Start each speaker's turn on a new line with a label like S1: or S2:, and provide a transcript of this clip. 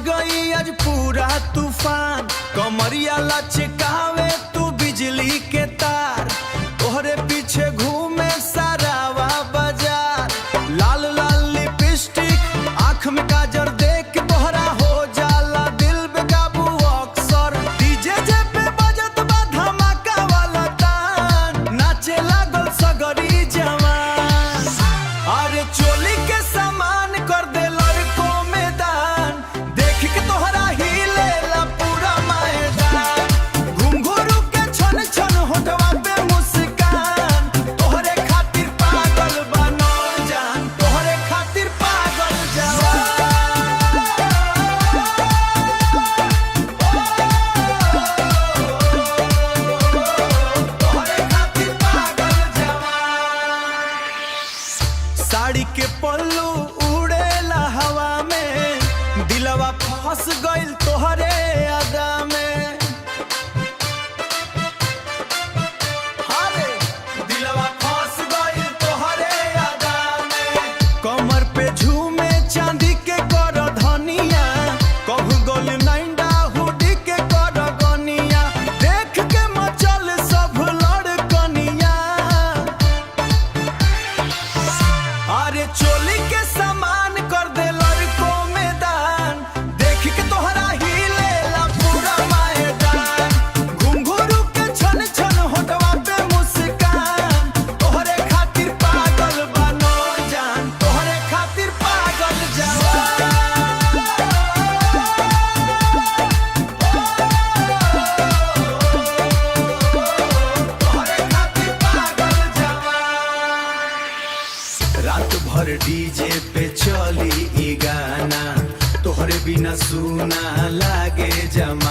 S1: गई आज पूरा तूफान, कमरिया लचकावे तू बिजली के तार, तोहरे पीछे घूमे सारावा बाजार, लाल लाल लिपस्टिक आँख में काजर देख के तोहरा हो जाला दिल बेकाबू अक्सर, डीजे जे पे बजत बा धमाका वाला तान, नाचे लागल सगरी जवान, अरे चोली के सामान कर दे लड़कों में दान, देख के तोहरा हिले ला पूरा मैदान, घुंघरू के छन छन होठवा पे मुस्कान, तोहरे खातिर पागल बनो जान, तोहरे खातिर पागल जवान, तोहरे खातिर पागल जवान। साड़ी के पल्लू उड़ेला हवा में, दिलवा फंस गइल तोहरे अदा में, अरे दिलवा फंस गइल तोहरे अदा में, कमर पे झूमे चांदी के कर धनिया, कहू गोल नैंडा हुडी के कर गनिया, देख के मचल सब लड़कनिया, अरे चोली के सामान कर दे लड़कों में दान, देख के तोहरा हिले ला पूरा मैदान, घुंघरू के छन छन होठवा पे मुस्कान, तोहरे खातिर पागल बनो जान, तोहरे खातिर पागल जवान, तोहरे खातिर पागल जवान। रात भर डीजे पे चली ई गाना, तोहरे बिना सुना लागे जमा।